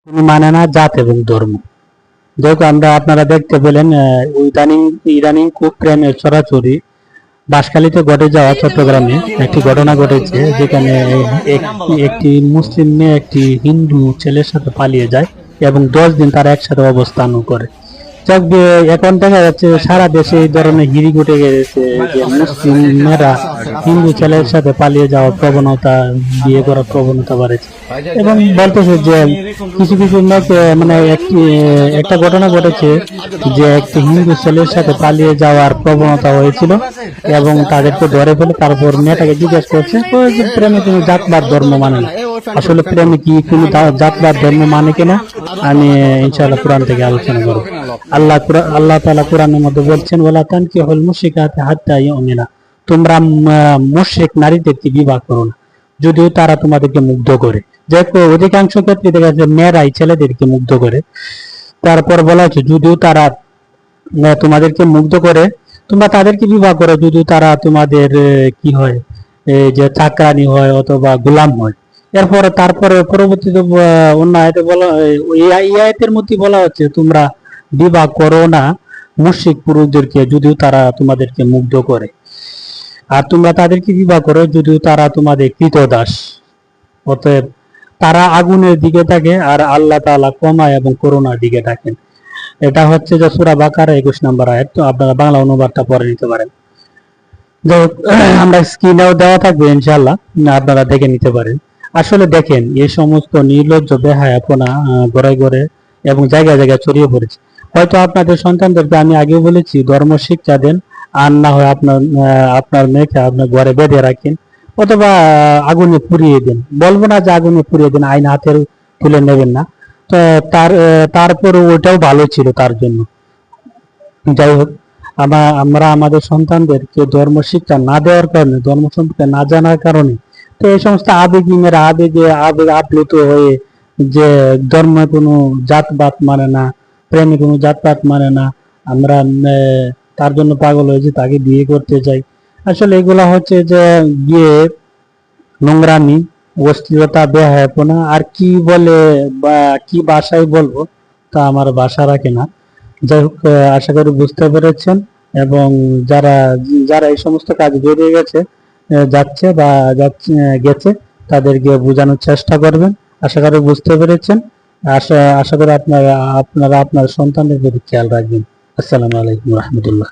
কোনো মানে না জাত এবং ধর্ম। দেখো আপনারা দেখতে পেলেন ইদানিং ইদানিং খুব প্রেমের ছড়াছড়ি বাঁশখালীতে ঘটে যাওয়া চট্টগ্রামে একটি ঘটনা ঘটেছে, যেখানে একটি মুসলিম মেয়ে একটি হিন্দু ছেলের সাথে পালিয়ে যায় এবং 10 দিন তারা একসাথে অবস্থান করে। যাক, এখন দেখা যাচ্ছে সারা দেশে এই ধরনের হিড়িক উঠে গেছে যে মুসলিম মেয়েরা হিন্দু ছেলের সাথে পালিয়ে যাওয়ার প্রবণতা, বিয়ে করার প্রবণতা বাড়েছে। এবং বলতেছে যে কিছু কিছু মেয়েকে মানে একটা ঘটনা ঘটেছে যে একটি হিন্দু ছেলের সাথে পালিয়ে যাওয়ার প্রবণতা হয়েছিল এবং তাদেরকে ধরে ফেলে তারপর মেয়েটাকে জিজ্ঞেস করছে যে প্রেমে কোনো জাতবাদ ধর্ম মানে না। আসলে প্রেমে কি কোনো জাতবাদ ধর্ম মানে কিনা আমি ইনশাআল্লাহ কোরআন থেকে আলোচনা করব। আল্লাহ তাআলা কোরআনের মধ্যে বলছেন, ওয়ালা তানকিহুল মুশরিকাতি হাত্তা ইউমিনা, তোমরা মুশরিক নারীদেরকে বিবাহ করো না যদিও তারা তোমাদেরকে মুগ্ধ করে। দেখো অধিকাংশ ক্ষেত্রে দেখা যায় মেয়েরাই ছেলেদেরকে মুগ্ধ করে। তারপর বলা হচ্ছে যদিও তারা তোমাদেরকে মুগ্ধ করে তোমরা তাদেরকে বিবাহ করো যদিও তারা তোমাদের কি হয়, যে চাকরানি হয় অথবা গোলাম হয়। তারপরে পরবর্তীতে অন্য আয়াতে বলা, এই আয়াতের মধ্যে বলা হচ্ছে তোমরা বিবাহ করো না মুশরিক পুরুষদেরকে যদিও তারা তোমাদেরকে মুগ্ধ করে, আর তোমরা তাদেরকে বিবাহ করো যদিও তারা তোমাদের কৃতদাস। অতএব তারা আগুনের দিকে থাকে আর আল্লাহ তাআলা ক্ষমা এবং করুণার দিকে থাকেন। এটা হচ্ছে যে সূরা বাকারা 21 নম্বর আয়াত। তো আপনারা বাংলা অনুবাদটা পড়ে নিতে পারেন। যাই হোক, আমরা স্ক্রিনেও দেওয়া থাকবে ইনশাআল্লাহ, আপনারা দেখে নিতে পারেন। আসলে দেখেন এই সমস্ত নির্লজ্জ বেহায়াপনা ঘরে ঘরে এবং জায়গায় জায়গায় ছড়িয়ে পড়েছে। হয়তো আপনাদের সন্তানদেরকে আমি আগেও বলেছি ধর্ম শিক্ষা দেন, আর না হয় আপনার মেয়েকে আপনার ঘরে বেঁধে রাখেন অথবা আগুনে পুড়িয়ে দেন। বলবো না যে আগুনে পুড়িয়ে দেন, আইন হাতে তুলে নেবেন না, তো তারপরে ওটাও ভালো ছিল তার জন্য। যাই হোক, আমরা আমাদের সন্তানদেরকে ধর্ম শিক্ষা না দেওয়ার কারণে, ধর্ম সম্পর্কে না জানার কারণে, তো এই সমস্ত আবেগীরা আবেগ আপ্লুত হয়ে যে ধর্মে কোনো জাতপাত মানে না, প্রেমে কোনো জাতপাত মানে না, আমরা তার জন্য পাগল হয়েছি, তাকে বিয়ে করতে চাই। আসলে এগুলা হচ্ছে যে বিয়ে নোংরামি, অশ্লীলতা, বেহায়াপনা, আর কি বলে বা কি ভাষায় বলবো তা আমার ভাষা রাখে না। যাই হোক, আশা করি বুঝতে পেরেছেন এবং যারা যারা এই সমস্ত কাজে জড়িয়ে যাচ্ছে বা গেছে তাদেরকে বোঝানোর চেষ্টা করবেন। আশা করি বুঝতে পেরেছেন। আশা করি আপনারা আপনার সন্তানদের প্রতি খেয়াল রাখবেন। আসসালামু আলাইকুম রহমতুল্লাহ।